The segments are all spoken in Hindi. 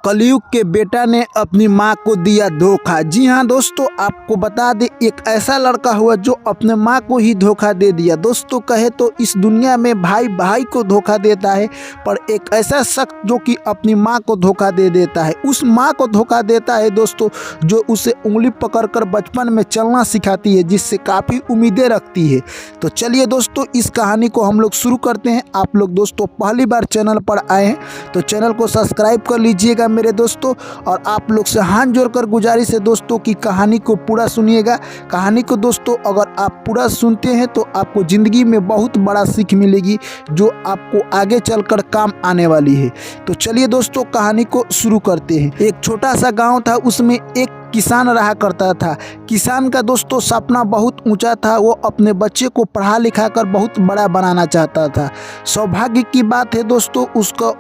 कलयुग के बेटा ने अपनी माँ को दिया धोखा। जी हाँ दोस्तों, आपको बता दें एक ऐसा लड़का हुआ जो अपने माँ को ही धोखा दे दिया। दोस्तों कहे तो इस दुनिया में भाई भाई को धोखा देता है, पर एक ऐसा शख्स जो कि अपनी माँ को धोखा दे देता है, उस माँ को धोखा देता है दोस्तों जो उसे उंगली पकड़कर बचपन में चलना सिखाती है, जिससे काफ़ी उम्मीदें रखती है। तो चलिए दोस्तों इस कहानी को हम लोग शुरू करते हैं। आप लोग दोस्तों पहली बार चैनल पर आए हैं तो चैनल को सब्सक्राइब कर लीजिएगा मेरे दोस्तों, और आप लोग से हाथ जोड़कर गुजारिश है दोस्तों कि कहानी को पूरा सुनिएगा। कहानी को दोस्तों अगर आप पूरा सुनते हैं तो आपको ज़िंदगी में बहुत बड़ा सीख मिलेगी जो आपको आगे चलकर काम आने वाली है। तो चलिए दोस्तों कहानी को शुरू करते हैं। एक छोटा सा गांव था, उसमें एक किसान रहा करता था। किसान का दोस्तों सपना बहुत ऊंचा था, वो अपने बच्चे को पढ़ा लिखा कर बहुत बड़ा बनाना चाहता था। सौभाग्य की बात है दोस्तों, उसका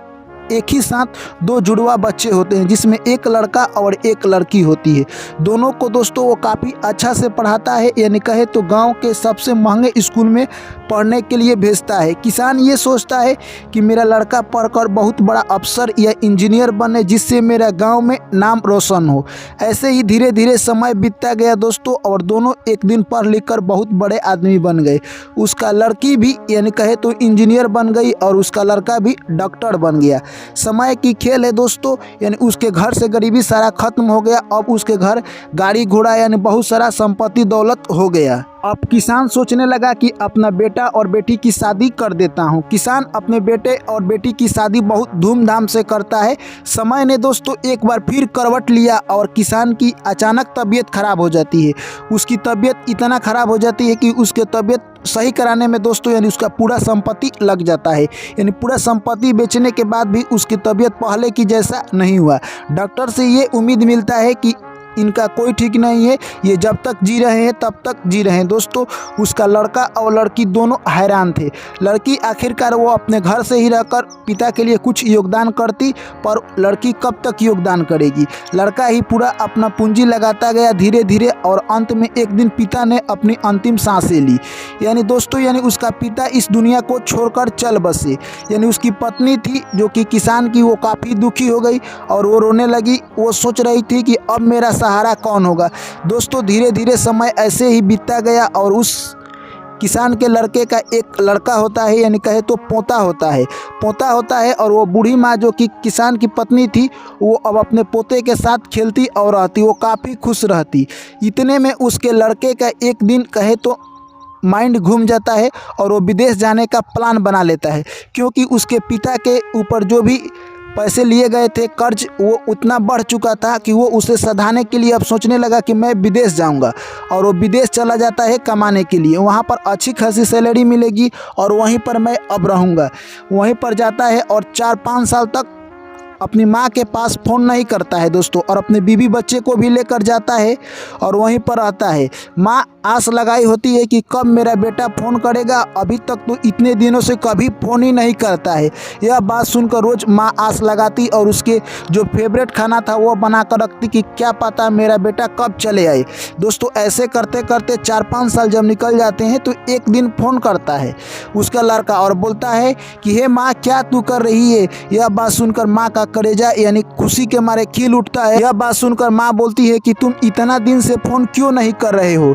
एक ही साथ दो जुड़वा बच्चे होते हैं, जिसमें एक लड़का और एक लड़की होती है। दोनों को दोस्तों वो काफ़ी अच्छा से पढ़ाता है, यानी कहे तो गांव के सबसे महंगे स्कूल में पढ़ने के लिए भेजता है। किसान ये सोचता है कि मेरा लड़का पढ़कर बहुत बड़ा अफसर या इंजीनियर बने, जिससे मेरा गांव में नाम रोशन हो। ऐसे ही धीरे धीरे समय बीतता गया दोस्तों, और दोनों एक दिन पढ़ लिख कर बहुत बड़े आदमी बन गए। उसका लड़की भी यानी कहे तो इंजीनियर बन गई और उसका लड़का भी डॉक्टर बन गया। समय की खेल है दोस्तों, यानी उसके घर से गरीबी सारा खत्म हो गया। अब उसके घर गाड़ी घोड़ा यानी बहुत सारा संपत्ति दौलत हो गया। अब किसान सोचने लगा कि अपना बेटा और बेटी की शादी कर देता हूं। किसान अपने बेटे और बेटी की शादी बहुत धूमधाम से करता है। समय ने दोस्तों एक बार फिर करवट लिया और किसान की अचानक तबीयत खराब हो जाती है। उसकी तबीयत इतना खराब हो जाती है कि उसके तबीयत सही कराने में दोस्तों यानी उसका पूरा संपत्ति लग जाता है। यानी पूरा संपत्ति बेचने के बाद भी उसकी तबीयत पहले की जैसा नहीं हुआ। डॉक्टर से ये उम्मीद मिलता है कि इनका कोई ठीक नहीं है, ये जब तक जी रहे हैं तब तक जी रहे हैं। दोस्तों उसका लड़का और लड़की दोनों हैरान थे। लड़की आखिरकार वो अपने घर से ही रहकर पिता के लिए कुछ योगदान करती, पर लड़की कब तक योगदान करेगी। लड़का ही पूरा अपना पूंजी लगाता गया धीरे धीरे, और अंत में एक दिन पिता ने अपनी अंतिम सांसें ली। यानी दोस्तों यानी उसका पिता इस दुनिया को छोड़कर चल बसे। यानी उसकी पत्नी थी जो कि किसान की, वो काफ़ी दुखी हो गई और वो रोने लगी। वो सोच रही थी कि अब मेरा सहारा कौन होगा। दोस्तों धीरे धीरे समय ऐसे ही बीतता गया, और उस किसान के लड़के का एक लड़का होता है, यानी कहे तो पोता होता है। और वो बूढ़ी माँ जो कि किसान की पत्नी थी, वो अब अपने पोते के साथ खेलती और रहती, वो काफ़ी खुश रहती। इतने में उसके लड़के का एक दिन कहे तो माइंड घूम जाता है और वो विदेश जाने का प्लान बना लेता है, क्योंकि उसके पिता के ऊपर जो भी पैसे लिए गए थे कर्ज, वो उतना बढ़ चुका था कि वो उसे सधाने के लिए अब सोचने लगा कि मैं विदेश जाऊंगा। और वो विदेश चला जाता है कमाने के लिए। वहाँ पर अच्छी खासी सैलरी मिलेगी और वहीं पर मैं अब रहूँगा। वहीं पर जाता है और 4-5 साल तक अपनी माँ के पास फ़ोन नहीं करता है दोस्तों, और अपने बीवी बच्चे को भी लेकर जाता है और वहीं पर रहता है। माँ आस लगाई होती है कि कब मेरा बेटा फ़ोन करेगा, अभी तक तो इतने दिनों से कभी फ़ोन ही नहीं करता है। यह बात सुनकर रोज़ माँ आस लगाती और उसके जो फेवरेट खाना था वो बना कर रखती कि क्या पता मेरा बेटा कब चले आए। दोस्तों ऐसे करते करते 4-5 साल जब निकल जाते हैं तो एक दिन फ़ोन करता है उसका लड़का और बोलता है कि हे माँ क्या तू कर रही है। यह बात सुनकर माँ का कलेजा यानी खुशी के मारे खिल उठता है। यह बात सुनकर माँ बोलती है कि तुम इतना दिन से फ़ोन क्यों नहीं कर रहे हो।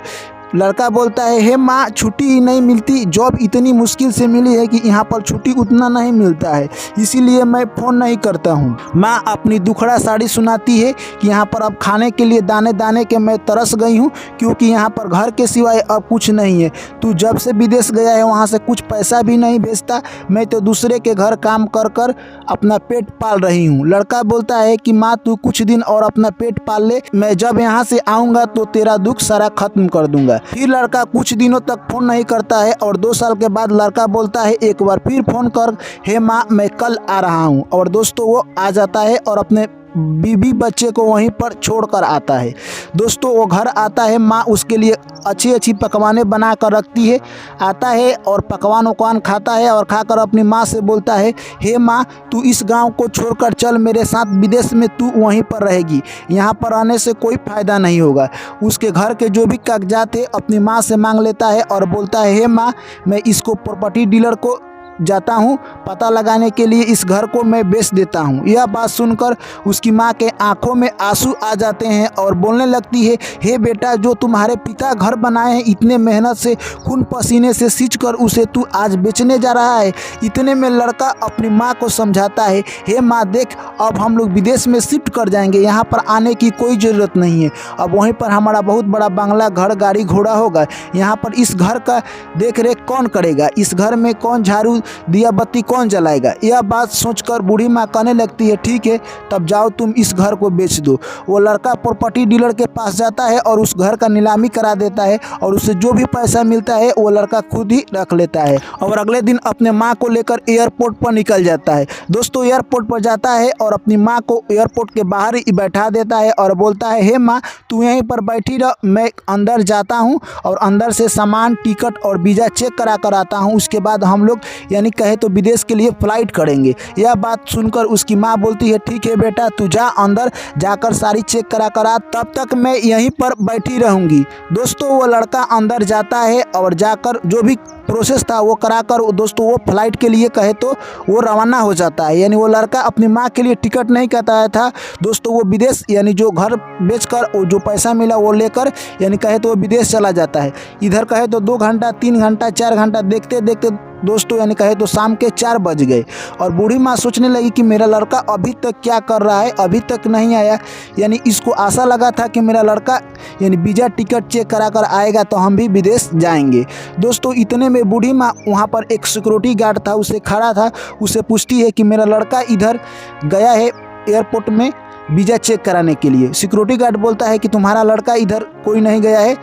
लड़का बोलता है हे माँ छुट्टी ही नहीं मिलती, जॉब इतनी मुश्किल से मिली है कि यहाँ पर छुट्टी उतना नहीं मिलता है, इसीलिए मैं फ़ोन नहीं करता हूँ। माँ अपनी दुखड़ा साड़ी सुनाती है कि यहाँ पर अब खाने के लिए दाने दाने के मैं तरस गई हूँ, क्योंकि यहाँ पर घर के सिवाय अब कुछ नहीं है। तू जब से विदेश गया है वहाँ से कुछ पैसा भी नहीं भेजता, मैं तो दूसरे के घर काम कर कर अपना पेट पाल रही हूँ। लड़का बोलता है कि माँ तू कुछ दिन और अपना पेट पाल ले, मैं जब यहाँ से आऊँगा तो तेरा दुख सारा खत्म कर दूँगा। फिर लड़का कुछ दिनों तक फ़ोन नहीं करता है, और 2 साल के बाद लड़का बोलता है एक बार फिर फ़ोन कर, हे माँ मैं कल आ रहा हूँ। और दोस्तों वो आ जाता है और अपने बीवी बच्चे को वहीं पर छोड़कर आता है। दोस्तों वो घर आता है, माँ उसके लिए अच्छी अच्छी पकवानें बना कर रखती है। आता है और पकवान वकवान खाता है और खाकर अपनी माँ से बोलता है हे माँ तू इस गांव को छोड़कर चल मेरे साथ, विदेश में तू वहीं पर रहेगी, यहाँ पर आने से कोई फ़ायदा नहीं होगा। उसके घर के जो भी कागजात है अपनी माँ से मांग लेता है और बोलता है हे माँ मैं इसको प्रॉपर्टी डीलर को जाता हूँ पता लगाने के लिए, इस घर को मैं बेच देता हूँ। यह बात सुनकर उसकी माँ के आंखों में आंसू आ जाते हैं और बोलने लगती है, हे बेटा, जो तुम्हारे पिता घर बनाए हैं इतने मेहनत से, खून पसीने से सींच कर उसे तू आज बेचने जा रहा है। इतने में लड़का अपनी माँ को समझाता है, हे माँ देख, अब हम लोग विदेश में शिफ्ट कर जाएंगे, यहाँ पर आने की कोई ज़रूरत नहीं है। अब वहीं पर हमारा बहुत बड़ा बंगला, घर, गाड़ी घोड़ा होगा। यहाँ पर इस घर का देख रेख कौन करेगा, इस घर में कौन झाड़ू दिया बत्ती कौन जलाएगा। यह बात सोचकर बूढ़ी माँ कहने लगती है, ठीक है, तब जाओ तुम इस घर को बेच दो। वो लड़का प्रॉपर्टी डीलर के पास जाता है और उस घर का नीलामी करा देता है और उसे जो भी पैसा मिलता है वो लड़का खुद ही रख लेता है और अगले दिन अपने माँ को लेकर एयरपोर्ट पर निकल जाता है। दोस्तों एयरपोर्ट पर जाता है और अपनी माँ को एयरपोर्ट के बाहर ही बैठा देता है और बोलता है, हे माँ, तू यहीं पर बैठी रह, मैं अंदर जाता हूँ और अंदर से सामान, टिकट और वीज़ा चेक करा कर आता हूँ। उसके बाद हम लोग यानी कहे तो विदेश के लिए फ़्लाइट करेंगे। यह बात सुनकर उसकी माँ बोलती है, ठीक है बेटा, तू जा अंदर जाकर सारी चेक करा कर आ, तब तक मैं यहीं पर बैठी रहूँगी। दोस्तों वो लड़का अंदर जाता है और जाकर जो भी प्रोसेस था वो कराकर दोस्तों वो फ्लाइट के लिए कहे तो वो रवाना हो जाता है। यानी वो लड़का अपनी माँ के लिए टिकट नहीं कटाया था दोस्तों, वो विदेश यानी जो घर बेचकर वो जो पैसा मिला वो लेकर यानी कहे तो वो विदेश चला जाता है। इधर कहे तो 2 घंटा, 3 घंटा, 4 घंटा देखते देखते दोस्तों यानी कहे तो शाम के 4 बज गए और बूढ़ी माँ सोचने लगी कि मेरा लड़का अभी तक क्या कर रहा है, अभी तक नहीं आया। यानी इसको आशा लगा था कि मेरा लड़का यानी वीज़ा टिकट चेक करा कर आएगा तो हम भी विदेश जाएंगे। दोस्तों इतने में बूढ़ी माँ वहाँ पर एक सिक्योरिटी गार्ड था, उसे खड़ा था, उसे पूछती है कि मेरा लड़का इधर गया है एयरपोर्ट में वीज़ा चेक कराने के लिए। सिक्योरिटी गार्ड बोलता है कि तुम्हारा लड़का इधर कोई नहीं गया है,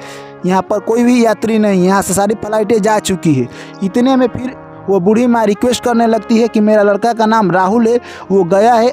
यहाँ पर कोई भी यात्री नहीं, यहाँ से सारी फ्लाइटें जा चुकी है। इतने में फिर वो बूढ़ी माँ रिक्वेस्ट करने लगती है कि मेरा लड़का का नाम राहुल है, वो गया है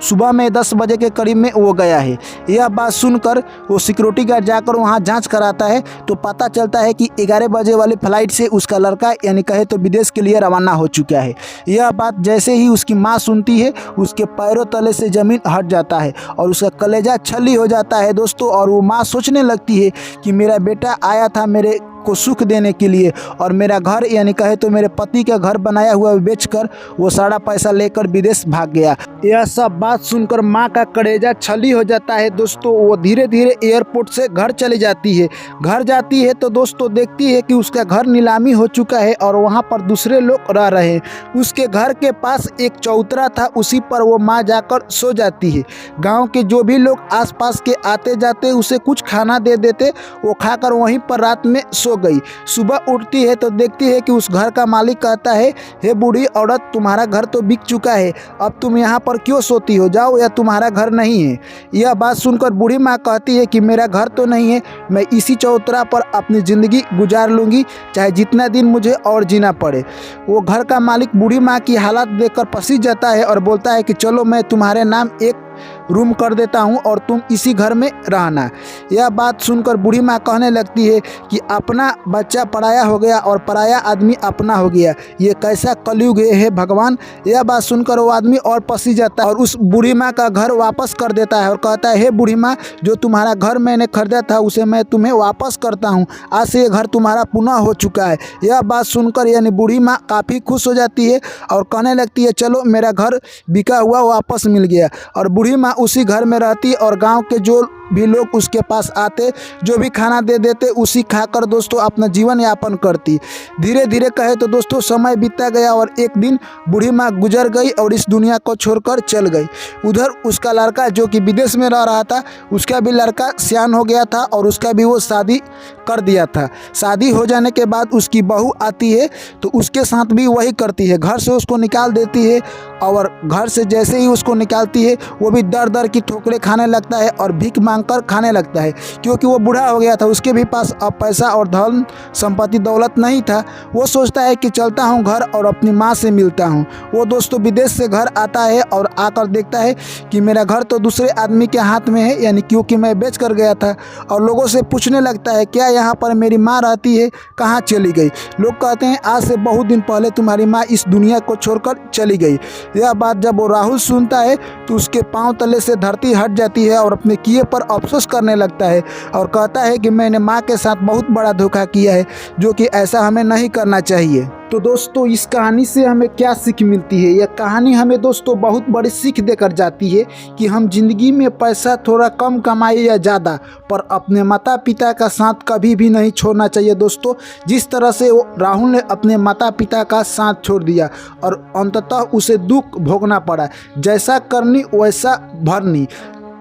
सुबह में 10 बजे के करीब में वो गया है। यह बात सुनकर वो सिक्योरिटी गार्ड जाकर वहाँ जांच कराता है तो पता चलता है कि 11 बजे वाली फ़्लाइट से उसका लड़का यानी कहे तो विदेश के लिए रवाना हो चुका है। यह बात जैसे ही उसकी माँ सुनती है उसके पैरों तले से ज़मीन हट जाता है और उसका कलेजा छली हो जाता है दोस्तों। और वो माँ सोचने लगती है कि मेरा बेटा आया था मेरे को सुख देने के लिए और मेरा घर यानी कहे तो मेरे पति का घर बनाया हुआ बेचकर वो सारा पैसा लेकर विदेश भाग गया। यह सब बात सुनकर माँ का कलेजा छली हो जाता है दोस्तों। वो धीरे धीरे एयरपोर्ट से घर चली जाती है। घर जाती है तो दोस्तों देखती है कि उसका घर नीलामी हो चुका है और वहाँ पर दूसरे लोग रह रहे हैं। उसके घर के पास एक चौतरा था, उसी पर वो माँ जाकर सो जाती है। गाँव के जो भी लोग आसपास के आते जाते उसे कुछ खाना दे देते, वो खाकर वहीं पर रात में सो गई। सुबह उठती है तो देखती है कि उस घर का मालिक कहता है, हे बूढ़ी औरत, तुम्हारा घर तो बिक चुका है, अब तुम यहाँ पर क्यों सोती हो, जाओ, या तुम्हारा घर नहीं है। यह बात सुनकर बूढ़ी माँ कहती है कि मेरा घर तो नहीं है, मैं इसी चौतरा पर अपनी ज़िंदगी गुजार लूँगी, चाहे जितना दिन मुझे और जीना पड़े। वो घर का मालिक बूढ़ी माँ की हालत देखकर पसीज जाता है और बोलता है कि चलो मैं तुम्हारे नाम एक रूम कर देता हूँ और तुम इसी घर में रहना। यह बात सुनकर बूढ़ी माँ कहने लगती है कि अपना बच्चा पराया हो गया और पराया आदमी अपना हो गया, ये कैसा कलयुग है भगवान। यह बात सुनकर वो आदमी और पसी जाता है और उस बूढ़ी माँ का घर वापस कर देता है और कहता है, हे बूढ़ी माँ, जो तुम्हारा घर मैंने खरीदा था उसे मैं तुम्हें वापस करता हूँ, आज से ये घर तुम्हारा पुनः हो चुका है। यह बात सुनकर यानी बूढ़ी माँ काफ़ी खुश हो जाती है और कहने लगती है, चलो मेरा घर बिका हुआ वापस मिल गया। और बूढ़ी माँ उसी घर में रहती और गांव के जो भी लोग उसके पास आते, जो भी खाना दे देते, उसी खाकर दोस्तों अपना जीवन यापन करती। धीरे धीरे कहे तो दोस्तों समय बीतता गया और एक दिन बूढ़ी माँ गुजर गई और इस दुनिया को छोड़कर चल गई। उधर उसका लड़का जो कि विदेश में रह रहा था, उसका भी लड़का सियान हो गया था और उसका भी वो शादी कर दिया था। शादी हो जाने के बाद उसकी बहू आती है तो उसके साथ भी वही करती है, घर से उसको निकाल देती है और घर से जैसे ही उसको निकालती है वो भी दर दर की ठोकरें खाने लगता है और भीख मांगकर खाने लगता है, क्योंकि वो बूढ़ा हो गया था, उसके भी पास अब पैसा और धन संपत्ति दौलत नहीं था। वो सोचता है कि चलता हूँ घर और अपनी माँ से मिलता हूँ। वो दोस्तों विदेश से घर आता है और आकर देखता है कि मेरा घर तो दूसरे आदमी के हाथ में है, यानी क्योंकि मैं बेच कर गया था, और लोगों से पूछने लगता है क्या यहाँ पर मेरी माँ रहती है, कहाँ चली गई। लोग कहते हैं आज से बहुत दिन पहले तुम्हारी माँ इस दुनिया को छोड़कर चली गई। यह बात जब वो राहुल सुनता है तो उसके पांव तले से धरती हट जाती है और अपने किए पर अफसोस करने लगता है और कहता है कि मैंने माँ के साथ बहुत बड़ा धोखा किया है, जो कि ऐसा हमें नहीं करना चाहिए। तो दोस्तों इस कहानी से हमें क्या सीख मिलती है? यह कहानी हमें दोस्तों बहुत बड़ी सीख देकर जाती है कि हम जिंदगी में पैसा थोड़ा कम कमाए या ज़्यादा, पर अपने माता पिता का साथ कभी भी नहीं छोड़ना चाहिए दोस्तों। जिस तरह से राहुल ने अपने माता पिता का साथ छोड़ दिया और अंततः उसे दुख भोगना पड़ा, जैसा करनी वैसा भरनी।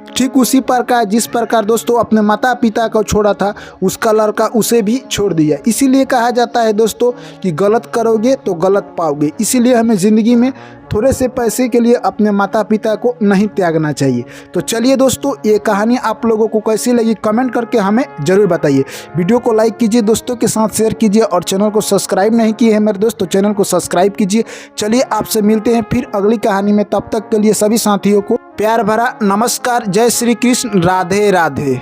ठीक उसी प्रकार जिस प्रकार दोस्तों अपने माता पिता को छोड़ा था, उसका लड़का उसे भी छोड़ दिया। इसीलिए कहा जाता है दोस्तों कि गलत करोगे तो गलत पाओगे। इसीलिए हमें ज़िंदगी में थोड़े से पैसे के लिए अपने माता पिता को नहीं त्यागना चाहिए। तो चलिए दोस्तों, ये कहानी आप लोगों को कैसी लगी कमेंट करके हमें ज़रूर बताइए। वीडियो को लाइक कीजिए, दोस्तों के साथ शेयर कीजिए और चैनल को सब्सक्राइब नहीं किए हैं मेरे दोस्त तो चैनल को सब्सक्राइब कीजिए। चलिए आपसे मिलते हैं फिर अगली कहानी में, तब तक के लिए सभी साथियों को प्यार भरा नमस्कार। जय श्री कृष्ण, राधे राधे।